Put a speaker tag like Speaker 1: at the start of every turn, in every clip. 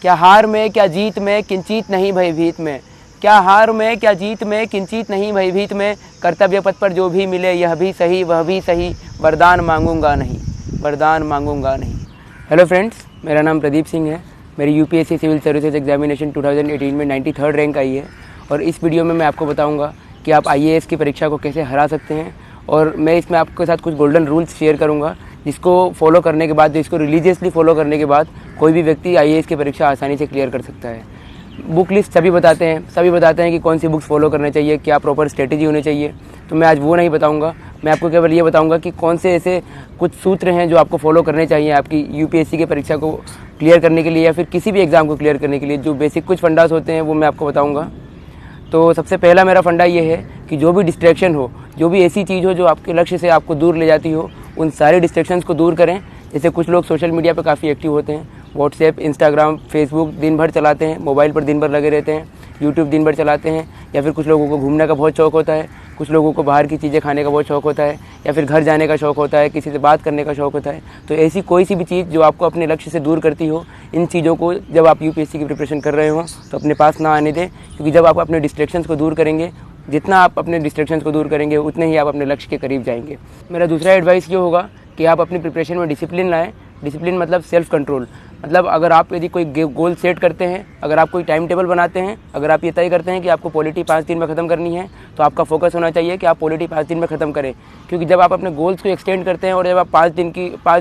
Speaker 1: क्या हार में क्या जीत में किंचित नहीं भयभीत में, क्या हार में क्या जीत में किंचित नहीं भयभीत में, कर्तव्य पथ पर जो भी मिले यह भी सही वह भी सही, वरदान मांगूंगा नहीं, वरदान मांगूंगा नहीं। हेलो फ्रेंड्स, मेरा नाम प्रदीप सिंह है। मेरी यूपीएससी सिविल सर्विसेज एग्जामिनेशन 2018 में 93rd रैंक आई है और इस वीडियो में मैं आपको बताऊंगा कि आप आईएएस की परीक्षा को कैसे हरा सकते हैं। और मैं इसमें आपके साथ कुछ गोल्डन रूल्स शेयर करूंगा जिसको फॉलो करने के बाद, जिसको रिलीजियसली फॉलो करने के बाद कोई भी व्यक्ति आईएएस की परीक्षा आसानी से क्लियर कर सकता है। बुक लिस्ट सभी बताते हैं कि कौन सी बुक्स फॉलो करने चाहिए, क्या प्रॉपर स्ट्रेटेजी होनी चाहिए। तो मैं आज वो नहीं बताऊंगा, मैं आपको केवल ये बताऊंगा कि कौन से ऐसे कुछ सूत्र हैं जो आपको फॉलो करने चाहिए आपकी यूपीएससी की परीक्षा को क्लियर करने के लिए या फिर किसी भी एग्ज़ाम को क्लियर करने के लिए। जो बेसिक कुछ फंडास होते हैं वो मैं आपको बताऊँगा। तो सबसे पहला मेरा फंडा ये है कि जो भी डिस्ट्रैक्शन हो, जो भी ऐसी चीज़ हो जो आपके लक्ष्य से आपको दूर ले जाती हो, उन सारे डिस्ट्रैक्शंस को दूर करें। जैसे कुछ लोग सोशल मीडिया पर काफ़ी एक्टिव होते हैं, व्हाट्सएप, इंस्टाग्राम, फेसबुक दिन भर चलाते हैं, मोबाइल पर दिन भर लगे रहते हैं, यूट्यूब दिन भर चलाते हैं, या फिर कुछ लोगों को घूमने का बहुत शौक़ होता है, कुछ लोगों को बाहर की चीज़ें खाने का बहुत शौक़ होता है, या फिर घर जाने का शौक़ होता है, किसी से बात करने का शौक़ होता है। तो ऐसी कोई सी भी चीज़ जो आपको अपने लक्ष्य से दूर करती हो, इन चीज़ों को जब आप यूपीएससी की प्रिपरेशन कर रहे हो तो अपने पास ना आने दें। क्योंकि जब आप अपने डिस्ट्रैक्शंस को दूर करेंगे, जितना आप अपने डिस्ट्रैक्शंस को दूर करेंगे उतने ही आप अपने लक्ष्य के करीब जाएंगे। मेरा दूसरा एडवाइस ये होगा कि आप अपनी प्रिपरेशन में डिसिप्लिन लाएँ। डिसिप्लिन मतलब सेल्फ कंट्रोल। मतलब अगर आप यदि कोई गोल सेट करते हैं, अगर आप कोई टाइम टेबल बनाते हैं, अगर आप ये तय करते हैं कि आपको पॉलिटी 5 दिन में ख़त्म करनी है, तो आपका फोकस होना चाहिए कि आप पॉलिटी 5 दिन में ख़त्म करें। क्योंकि जब आप अपने गोल्स को एक्सटेंड करते हैं और जब आप 5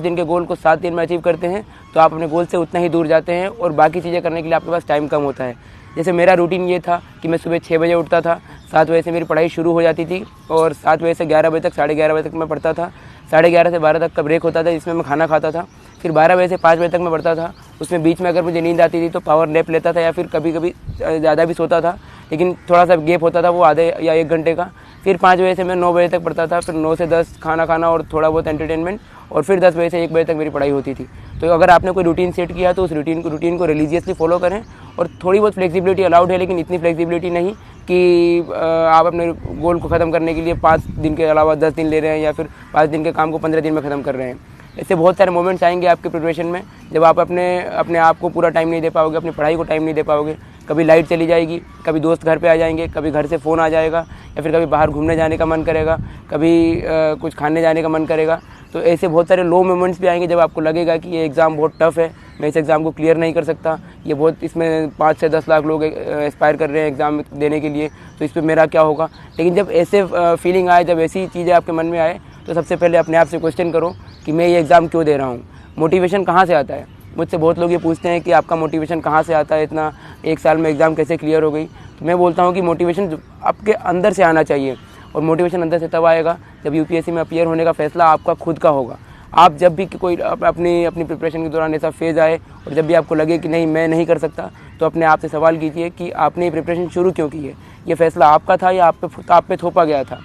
Speaker 1: दिन के गोल को 7 दिन में अचीव करते हैं, तो आप अपने गोल से उतना ही दूर जाते हैं और बाकी चीज़ें करने के लिए आपके पास टाइम कम होता है। जैसे मेरा रूटीन ये था कि मैं सुबह 6 बजे उठता था, 7 बजे से मेरी पढ़ाई शुरू हो जाती थी और 7 बजे से 11 बजे तक, 11:30 बजे तक मैं पढ़ता था। 11:30 से 12 तक का ब्रेक होता था जिसमें मैं खाना खाता था। फिर 12 बजे से 5 बजे तक मैं पढ़ता था। उसमें बीच में अगर मुझे नींद आती थी तो पावर नैप लेता था या फिर कभी कभी ज़्यादा भी सोता था, लेकिन थोड़ा सा गैप होता था वो आधे या 1 घंटे का। फिर 5 बजे से मैं 9 बजे तक पढ़ता था, फिर 9 से 10 खाना खाना और थोड़ा बहुत एंटरटेनमेंट, और फिर 10 बजे से 1 बजे तक मेरी पढ़ाई होती थी। तो अगर आपने कोई रूटीन सेट किया तो उस रूटीन को रिलीजियसली फॉलो करें। और थोड़ी बहुत फ्लेक्सिबिलिटी अलाउड है, लेकिन इतनी फ्लेक्सिबिलिटी नहीं कि आप अपने गोल को ख़त्म करने के लिए 5 दिन के अलावा 10 दिन ले रहे हैं या फिर 5 दिन के काम को 15 दिन में ख़त्म कर रहे हैं। ऐसे बहुत सारे मोमेंट्स आएंगे आपके प्रिपरेशन में जब आप अपने आप को पूरा टाइम नहीं दे पाओगे, अपनी पढ़ाई को टाइम नहीं दे पाओगे। कभी लाइट चली जाएगी, कभी दोस्त घर पे आ जाएंगे, कभी घर से फ़ोन आ जाएगा, या फिर कभी बाहर घूमने जाने का मन करेगा, कभी कुछ खाने जाने का मन करेगा। तो ऐसे बहुत सारे लो मोमेंट्स भी आएंगे जब आपको लगेगा कि ये एग्ज़ाम बहुत टफ है, मैं इस एग्ज़ाम को क्लियर नहीं कर सकता, ये बहुत, इसमें 5 से 10 लाख लोग एस्पायर कर रहे हैं एग्ज़ाम देने के लिए, तो इस पर मेरा क्या होगा। लेकिन जब ऐसे फीलिंग आए, जब ऐसी चीज़ें आपके मन में आए, तो सबसे पहले अपने आप से क्वेश्चन करो कि मैं ये एग्ज़ाम क्यों दे रहा हूँ। मोटिवेशन कहाँ से आता है। मुझसे बहुत लोग ये पूछते हैं कि आपका मोटिवेशन कहाँ से आता है, इतना 1 साल में एग्ज़ाम कैसे क्लियर हो गई। तो मैं बोलता हूँ कि मोटिवेशन आपके अंदर से आना चाहिए, और मोटिवेशन अंदर से तब आएगा जब यूपीएससी में अपीयर होने का फैसला आपका खुद का होगा। आप जब भी कोई अपनी प्रिपरेशन के दौरान ऐसा फेज़ आए और जब भी आपको लगे कि नहीं मैं नहीं कर सकता, तो अपने आप से सवाल कीजिए कि आपने ये प्रिपरेशन शुरू क्यों की है। ये फैसला आपका था या आप पे थोपा गया था।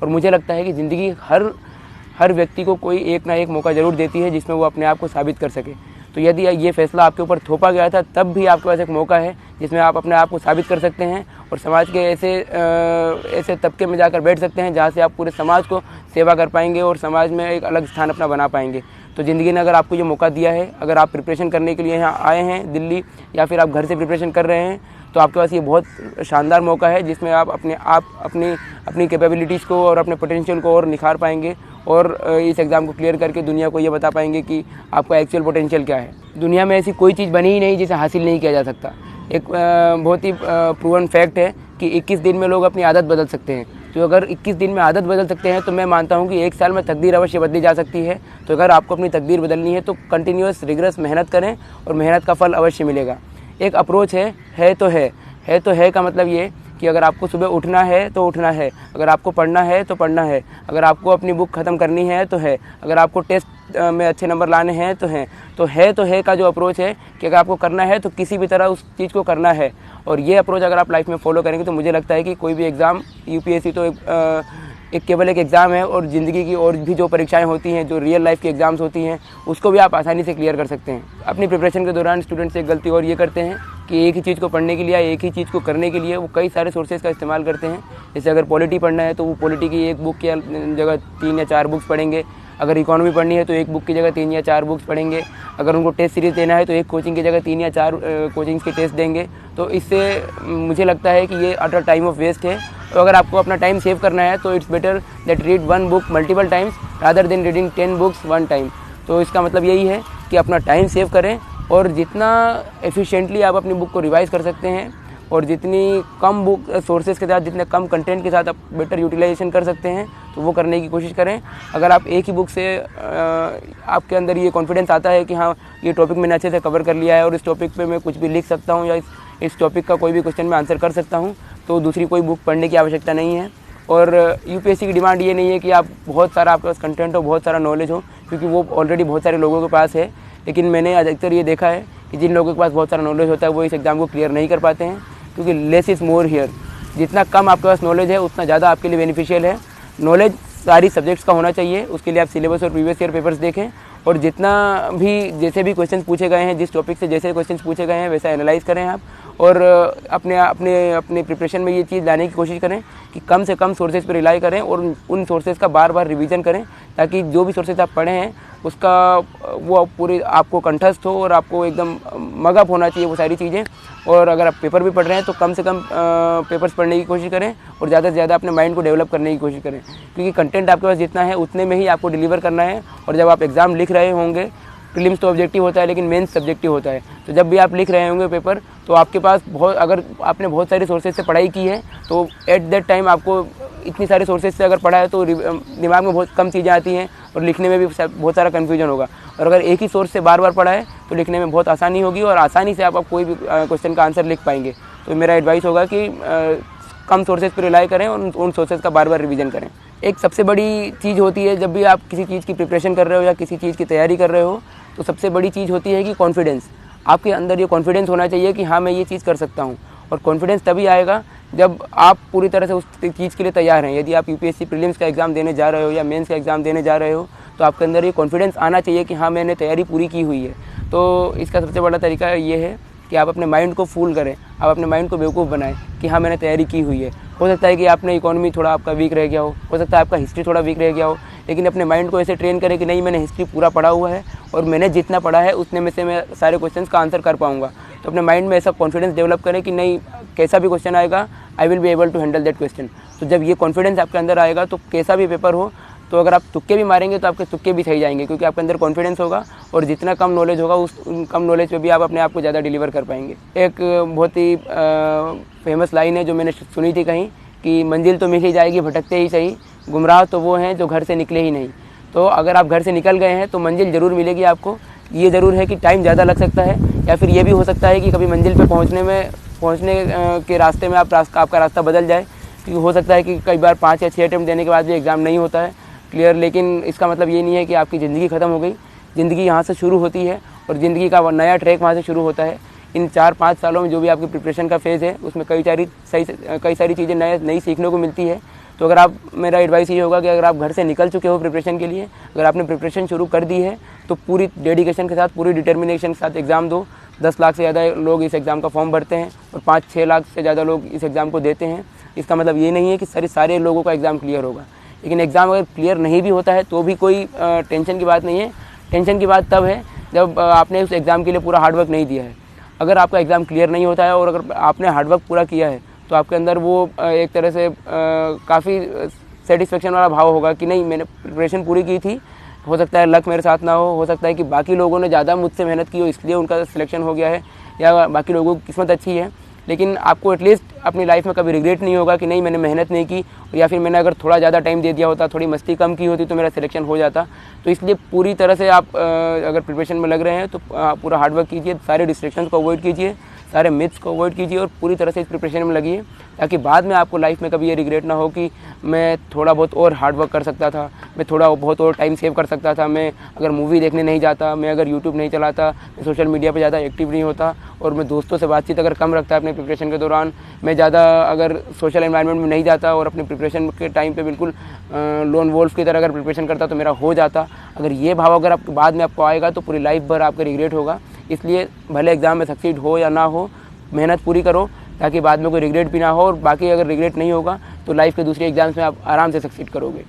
Speaker 1: और मुझे लगता है कि ज़िंदगी हर व्यक्ति को कोई एक ना एक मौका ज़रूर देती है जिसमें वो अपने आप को साबित कर सके। तो यदि ये फैसला आपके ऊपर थोपा गया था, तब भी आपके पास एक मौका है जिसमें आप अपने आप को साबित कर सकते हैं और समाज के ऐसे तबके में जाकर बैठ सकते हैं जहाँ से आप पूरे समाज को सेवा कर पाएंगे और समाज में एक अलग स्थान अपना बना पाएंगे। तो ज़िंदगी ने अगर आपको ये मौका दिया है, अगर आप प्रिपरेशन करने के लिए यहाँ आए हैं दिल्ली, या फिर आप घर से प्रिपरेशन कर रहे हैं, तो आपके पास ये बहुत शानदार मौका है जिसमें आप अपनी कैपेबिलिटीज़ को और अपने पोटेंशियल को और निखार पाएंगे और इस एग्ज़ाम को क्लियर करके दुनिया को ये बता पाएंगे कि आपका एक्चुअल पोटेंशियल क्या है। दुनिया में ऐसी कोई चीज़ बनी ही नहीं जिसे हासिल नहीं किया जा सकता। एक बहुत ही प्रूवन फैक्ट है कि 21 दिन में लोग अपनी आदत बदल सकते हैं। तो अगर 21 दिन में आदत बदल सकते हैं, तो मैं मानता हूँ कि 1 साल में तकदीर अवश्य बदली जा सकती है। तो अगर आपको अपनी तकदीर बदलनी है तो कंटिन्यूअस रिगरस मेहनत करें और मेहनत का फल अवश्य मिलेगा। एक अप्रोच है तो है का मतलब ये कि अगर आपको सुबह उठना है तो उठना है, अगर आपको पढ़ना है तो पढ़ना है, अगर आपको अपनी बुक ख़त्म करनी है तो है, अगर आपको टेस्ट में अच्छे नंबर लाने हैं तो है का जो अप्रोच है कि अगर आपको करना है तो किसी भी तरह उस चीज़ को करना है। और ये अप्रोच अगर आप लाइफ में फॉलो करेंगे तो मुझे लगता है कि कोई भी एग्ज़ाम, यूपीएससी तो केवल एक एग्ज़ाम है, और ज़िंदगी की और भी जो परीक्षाएं होती हैं, जो रियल लाइफ की एग्ज़ाम्स होती हैं, उसको भी आप आसानी से क्लियर कर सकते हैं। अपनी प्रिपरेशन के दौरान स्टूडेंट्स एक गलती और ये करते हैं कि एक ही चीज़ को पढ़ने के लिए, एक ही चीज़ को करने के लिए वो कई सारे सोर्सेज का इस्तेमाल करते हैं। जैसे अगर पॉलिटी पढ़ना है तो वो पॉलिटी की एक बुक की जगह 3 या 4 बुक्स पढ़ेंगे। अगर इकोनॉमी पढ़नी है तो एक बुक की जगह 3 या 4 बुक्स पढ़ेंगे। अगर उनको टेस्ट सीरीज़ देना है तो एक कोचिंग की जगह 3 या 4 कोचिंग्स के टेस्ट देंगे। तो इससे मुझे लगता है कि ये अटर टाइम ऑफ वेस्ट है। तो अगर आपको अपना टाइम सेव करना है तो it's better that read 1 book multiple times rather than reading 10 books 1 time. तो इसका मतलब यही है कि अपना टाइम सेव करें और जितना एफिशिएंटली आप अपनी बुक को रिवाइज़ कर सकते हैं और जितनी कम बुक सोर्सेज के साथ, जितने कम कंटेंट के साथ आप बेटर यूटिलाइजेशन कर सकते हैं तो वो करने की कोशिश करें। अगर आप एक ही बुक से आपके अंदर ये कॉन्फिडेंस आता है कि हाँ ये टॉपिक मैंने अच्छे से कवर कर लिया है और इस टॉपिक पे मैं कुछ भी लिख सकता हूँ या इस टॉपिक का कोई भी क्वेश्चन मैं आंसर कर सकता हूँ, तो दूसरी कोई बुक पढ़ने की आवश्यकता नहीं है। और यूपीएससी की डिमांड ये नहीं है कि आप बहुत सारा आपके पास कंटेंट हो, बहुत सारा नॉलेज हो, क्योंकि वो ऑलरेडी बहुत सारे लोगों के पास है। लेकिन मैंने अधिकतर ये देखा है कि जिन लोगों के पास बहुत सारा नॉलेज होता है वो इस एग्ज़ाम को क्लियर नहीं कर पाते हैं, क्योंकि लेस इज़ मोर हियर। जितना कम आपके पास नॉलेज है उतना ज़्यादा आपके लिए बेनिफिशियल है। नॉलेज सारी सब्जेक्ट्स का होना चाहिए, उसके लिए आप सिलेबस और प्रीवियस ईयर पेपर्स देखें और जितना भी जैसे भी क्वेश्चन पूछे गए हैं, जिस टॉपिक से जैसे क्वेश्चन पूछे गए हैं वैसा एनालाइज करें आप और अपने प्रिपरेशन में ये चीज़ लाने की कोशिश करें कि कम से कम सोर्सेज पर रिलाई करें और उन सोर्सेज का बार बार रिवीजन करें, ताकि जो भी सोर्सेज आप पढ़े हैं उसका वो पूरी आपको कंठस्थ हो और आपको एकदम मगअप होना चाहिए वो सारी चीज़ें। और अगर आप पेपर भी पढ़ रहे हैं तो कम से कम पेपर्स पढ़ने की कोशिश करें और ज़्यादा से ज़्यादा अपने माइंड को डेवलप करने की कोशिश करें, क्योंकि कंटेंट आपके पास जितना है उतने में ही आपको डिलीवर करना है। और जब आप एग्ज़ाम लिख रहे होंगे, प्रीलिम्स तो ऑब्जेक्टिव होता है लेकिन मेंस सब्जेक्टिव होता है, तो जब भी आप लिख रहे होंगे पेपर तो आपके पास अगर आपने बहुत सारे सोर्सेज से पढ़ाई की है तो एट दैट टाइम आपको इतनी सारे सोर्सेज से अगर पढ़ा है तो दिमाग में बहुत कम चीज़ें आती हैं और लिखने में भी बहुत सारा कन्फ्यूजन होगा। और अगर एक ही सोर्स से बार बार पढ़ा है तो लिखने में बहुत आसानी होगी और आसानी से आप कोई भी क्वेश्चन का आंसर लिख पाएंगे। तो मेरा एडवाइस होगा कि कम सोर्सेज पर रिलाई करें और उन सोर्सेज का बार बार रिवीजन करें। एक सबसे बड़ी चीज़ होती है जब भी आप किसी चीज़ की प्रिपरेशन कर रहे हो या किसी चीज़ की तैयारी कर रहे हो, तो सबसे बड़ी चीज़ होती है कि कॉन्फिडेंस। आपके अंदर ये कॉन्फिडेंस होना चाहिए कि हाँ मैं ये चीज़ कर सकता हूँ। और कॉन्फिडेंस तभी आएगा जब आप पूरी तरह से उस चीज़ के लिए तैयार हैं। यदि आप यूपीएससी प्रीलिम्स का एग्ज़ाम देने जा रहे हो या मेंस का एग्ज़ाम देने जा रहे हो तो आपके अंदर ये कॉन्फिडेंस आना चाहिए कि हाँ मैंने तैयारी पूरी की हुई है। तो इसका सबसे बड़ा तरीका ये है कि आप अपने माइंड को फूल करें, आप अपने माइंड को बेवकूफ़ बनाएं कि हाँ मैंने तैयारी की हुई है। हो सकता है कि आपने इकोनॉमी थोड़ा आपका वीक रह गया हो सकता है आपका हिस्ट्री थोड़ा वीक रह गया हो, लेकिन अपने माइंड को ऐसे ट्रेन करें कि नहीं मैंने हिस्ट्री पूरा पढ़ा हुआ है और मैंने जितना पढ़ा है उतने में से मैं सारे क्वेश्चंस का आंसर कर पाऊंगा। तो अपने माइंड में ऐसा कॉन्फिडेंस डेवलप करें कि नहीं कैसा भी क्वेश्चन आएगा I will be able to handle that question. तो जब ये कॉन्फिडेंस आपके अंदर आएगा तो कैसा भी पेपर हो, तो अगर आप तुक्के भी मारेंगे तो आपके तुक्के भी सही जाएंगे, क्योंकि आपके अंदर कॉन्फिडेंस होगा और जितना कम नॉलेज होगा उस कम नॉलेज पे भी आप अपने आप को ज़्यादा डिलीवर कर पाएंगे। एक बहुत ही फेमस लाइन है जो मैंने सुनी थी कहीं कि मंजिल तो मिल ही जाएगी भटकते ही सही, गुमराह तो वो हैं जो घर से निकले ही नहीं। तो अगर आप घर से निकल गए हैं तो मंजिल ज़रूर मिलेगी आपको। ये ज़रूर है कि टाइम ज़्यादा लग सकता है या फिर ये भी हो सकता है कि कभी मंजिल पे पहुंचने के रास्ते में आपका रास्ता बदल जाए, क्योंकि हो सकता है कि कई बार 5 या 6 अटेम्प्ट देने के बाद भी एग्ज़ाम नहीं होता है क्लियर। लेकिन इसका मतलब ये नहीं है कि आपकी ज़िंदगी ख़त्म हो गई। ज़िंदगी यहाँ से शुरू होती है और ज़िंदगी का नया ट्रैक वहाँ से शुरू होता है। इन 4-5 सालों में जो भी आपकी प्रिपरेशन का फेज़ है उसमें कई सारी चीज़ें नई सीखने को मिलती है। तो अगर आप मेरा एडवाइस ये होगा कि अगर आप घर से निकल चुके हो प्रिपरेशन के लिए, अगर आपने प्रिपरेशन शुरू कर दी है तो पूरी डेडिकेशन के साथ, पूरी डिटर्मिनेशन के साथ एग्ज़ाम दो। 10 लाख से ज़्यादा लोग इस एग्ज़ाम का फॉर्म भरते हैं और 5-6 लाख से ज़्यादा लोग इस एग्ज़ाम को देते हैं। इसका मतलब ये नहीं है कि सारे लोगों का एग्ज़ाम क्लियर होगा, लेकिन एग्ज़ाम अगर क्लियर नहीं भी होता है तो भी कोई टेंशन की बात नहीं है। टेंशन की बात तब है जब आपने उस एग्ज़ाम के लिए पूरा हार्डवर्क नहीं दिया है। अगर आपका एग्ज़ाम क्लियर नहीं होता है और अगर आपने हार्डवर्क पूरा किया है तो आपके अंदर वो एक तरह से काफ़ी सेटिस्फेक्शन वाला भाव होगा कि नहीं मैंने प्रिपरेशन पूरी की थी। हो सकता है लक मेरे साथ ना हो सकता है कि बाकी लोगों ने ज़्यादा मुझसे मेहनत की हो इसलिए उनका सिलेक्शन हो गया है, या बाकी लोगों की किस्मत अच्छी है। लेकिन आपको एटलीस्ट अपनी लाइफ में कभी रिग्रेट नहीं होगा कि नहीं मैंने मेहनत नहीं की, या फिर मैंने अगर थोड़ा ज़्यादा टाइम दे दिया होता, थोड़ी मस्ती कम की होती तो मेरा सिलेक्शन हो जाता। तो इसलिए पूरी तरह से आप अगर प्रिपरेशन में लग रहे हैं तो पूरा हार्डवर्क कीजिए, सारे डिस्ट्रैक्शंस को अवॉइड कीजिए, सारे मिथ्स को अवॉइड कीजिए और पूरी तरह से इस प्रिपरेशन में लगिए, ताकि बाद में आपको लाइफ में कभी ये रिग्रेट ना हो कि मैं थोड़ा बहुत और हार्ड वर्क कर सकता था, मैं थोड़ा बहुत और टाइम सेव कर सकता था, मैं अगर मूवी देखने नहीं जाता, मैं अगर यूट्यूब नहीं चलाता, मैं सोशल मीडिया पे ज़्यादा एक्टिव नहीं होता और मैं दोस्तों से बातचीत अगर कम रखता अपने प्रिपरेशन के दौरान, मैं ज़्यादा अगर सोशल एनवायरनमेंट में नहीं जाता और अपने प्रिपरेशन के टाइम पे बिल्कुल लोन वोल्फ की तरह अगर प्रिपरेशन करता तो मेरा हो जाता। अगर ये भाव अगर आपके बाद में आपको आएगा तो पूरी लाइफ भर आपका रिग्रेट होगा। इसलिए भले एग्ज़ाम में सक्सीड हो या ना हो, मेहनत पूरी करो ताकि बाद में कोई रिग्रेट भी ना हो, और बाकी अगर रिग्रेट नहीं होगा तो लाइफ के दूसरे एग्जाम्स में आप आराम से सक्सीड करोगे।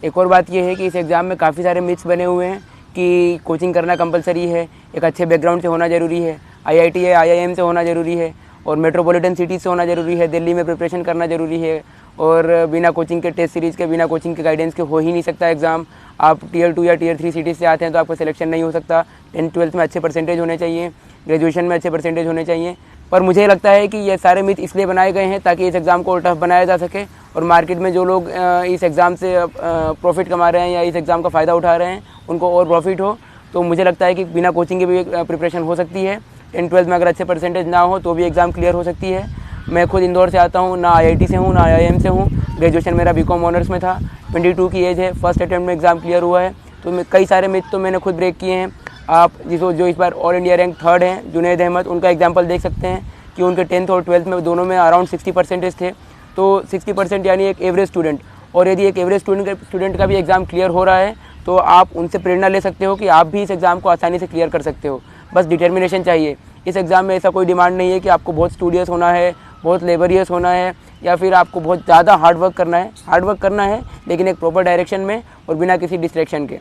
Speaker 1: एक और बात यह है कि इस एग्ज़ाम में काफ़ी सारे मिथ्स बने हुए हैं कि कोचिंग करना कंपलसरी है, एक अच्छे बैकग्राउंड से होना ज़रूरी है, IIT या IIM से होना ज़रूरी है, और मेट्रोपॉलिटन सिटी से होना ज़रूरी है, दिल्ली में प्रिपरेशन करना ज़रूरी है, और बिना कोचिंग के टेस्ट सीरीज़ के, बिना कोचिंग के गाइडेंस के हो ही नहीं सकता एग्ज़ाम। आप Tier 2 या Tier 3 सिटी से आते हैं तो आपका सिलेक्शन नहीं हो सकता। 10th-12th में अच्छे परसेंटेज होने चाहिए, ग्रेजुएशन में अच्छे परसेंटेज होने चाहिए। पर मुझे लगता है कि ये सारे मिथ इसलिए बनाए गए हैं ताकि इस एग्ज़ाम को और टफ बनाया जा सके, और मार्केट में जो लोग इस एग्ज़ाम से प्रॉफिट कमा रहे हैं या इस एग्ज़ाम का फ़ायदा उठा रहे हैं उनको और प्रॉफिट हो। तो मुझे लगता है कि बिना कोचिंग के भी प्रिपरेशन हो सकती है। 10th-12th में अगर अच्छे परसेंटेज ना हो तो भी एग्ज़ाम क्लियर हो सकती है। मैं खुद इंदौर से आता हूँ, ना IIT से हूँ ना IIM से हूँ। ग्रेजुएशन मेरा BCom ऑनर्स में था। 22 की एज है, फर्स्ट अटैम्प्ट में एग्ज़ाम क्लियर हुआ है। तो कई सारे मिथ तो मैंने खुद ब्रेक किए हैं। आप जो इस बार ऑल इंडिया रैंक 3rd हैं, जुनैद अहमद, उनका एग्जाम्पल देख सकते हैं कि उनके 10th और 12th में दोनों में अराउंड 60 परसेंटेज थे। तो 60% यानी एक एवरेज स्टूडेंट, और यदि एक एवरेज स्टूडेंट का भी एग्ज़ाम क्लियर हो रहा है तो आप उनसे प्रेरणा ले सकते हो कि आप भी इस एग्ज़ाम को आसानी से क्लियर कर सकते हो। बस डिटर्मिनेशन चाहिए। इस एग्ज़ाम में ऐसा कोई डिमांड नहीं है कि आपको बहुत स्टूडियस होना है, बहुत लेबरियस होना है, या फिर आपको बहुत ज़्यादा हार्ड वर्क करना है। हार्ड वर्क करना है लेकिन एक प्रॉपर डायरेक्शन में और बिना किसी डिस्ट्रैक्शन के।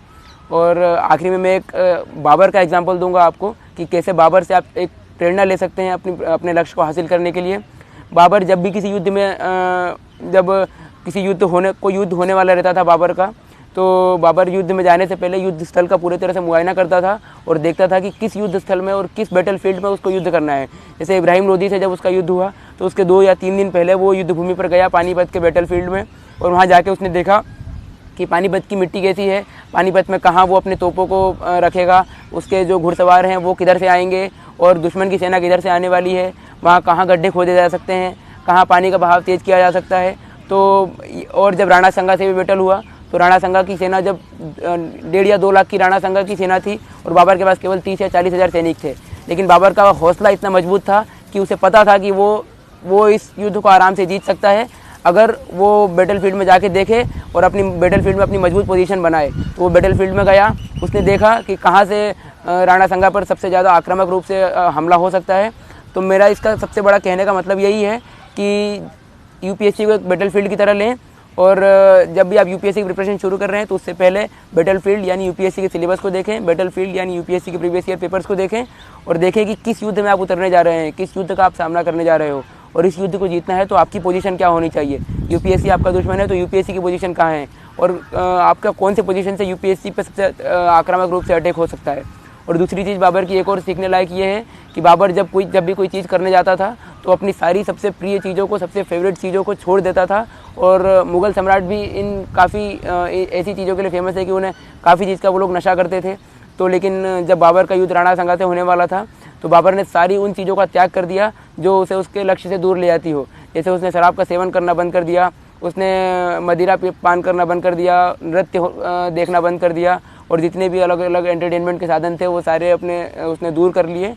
Speaker 1: और आखिरी में मैं एक बाबर का एग्जांपल दूंगा आपको कि कैसे बाबर से आप एक प्रेरणा ले सकते हैं अपने लक्ष्य को हासिल करने के लिए। बाबर जब भी किसी युद्ध में जब किसी युद्ध होने वाला रहता था बाबर का, तो बाबर युद्ध में जाने से पहले युद्ध स्थल का पूरी तरह से मुआयना करता था और देखता था कि किस युद्ध स्थल में और किस बैटल फील्ड में उसको युद्ध करना है। जैसे इब्राहिम लोदी से जब उसका युद्ध हुआ तो उसके 2 या 3 दिन पहले वो युद्ध भूमि पर गया, पानीपत के बैटल फील्ड में, और वहाँ जाके उसने देखा कि पानीपत की मिट्टी कैसी है, पानीपत में कहाँ वो अपने तोपों को रखेगा, उसके जो घुड़सवार हैं वो किधर से आएंगे और दुश्मन की सेना किधर से आने वाली है, वहाँ कहाँ गड्ढे खोदे जा सकते हैं, कहाँ पानी का बहाव तेज़ किया जा सकता है। तो और जब राणा संगा से भी बैटल हुआ तो राणा संगा की सेना जब 1.5 या 2 लाख की राणा संगा की सेना थी और बाबर के पास केवल 30 या 40 हज़ार सैनिक थे, लेकिन बाबर का हौसला इतना मजबूत था कि उसे पता था कि वो इस युद्ध को आराम से जीत सकता है अगर वो बैटल फील्ड में जाके देखे और अपनी बैटल फील्ड में अपनी मजबूत पोजीशन बनाए। तो वो बैटल फील्ड में गया, उसने देखा कि कहाँ से राणा संगा पर सबसे ज़्यादा आक्रामक रूप से हमला हो सकता है। तो मेरा इसका सबसे बड़ा कहने का मतलब यही है कि यूपीएससी को एक बैटल फील्ड की तरह लें, और जब भी आप यूपीएससी की प्रिपरेशन शुरू कर रहे हैं तो उससे पहले बैटल फील्ड यानी यूपीएससी के सिलेबस को देखें, बैटल फील्ड यानी यूपीएससी के प्रीवियस ईयर पेपर्स को देखें और देखें कि किस युद्ध में आप उतरने जा रहे हैं, किस युद्ध का आप सामना करने जा रहे हो, और इस युद्ध को जीतना है तो आपकी पोजीशन क्या होनी चाहिए। यूपीएससी आपका दुश्मन है तो यूपीएससी की पोजीशन कहाँ है, और आपका कौन से पोजीशन से यूपीएससी पर सबसे आक्रामक रूप से अटैक हो सकता है। और दूसरी चीज़ बाबर की एक और सीखने लायक ये है कि बाबर जब भी कोई चीज़ करने जाता था तो अपनी सारी सबसे प्रिय चीज़ों को, सबसे फेवरेट चीज़ों को छोड़ देता था। और मुग़ल सम्राट भी इन काफ़ी ऐसी चीज़ों के लिए फेमस है कि उन्हें काफ़ी चीज़ का वो लोग नशा करते थे। तो लेकिन जब बाबर का युद्ध राणा संगा से होने वाला था तो बाबर ने सारी उन चीज़ों का त्याग कर दिया जो उसे उसके लक्ष्य से दूर ले जाती हो। जैसे उसने शराब का सेवन करना बंद कर दिया, उसने मदिरा पान करना बंद कर दिया, नृत्य देखना बंद कर दिया, और जितने भी अलग अलग एंटरटेनमेंट के साधन थे वो सारे उसने दूर कर लिए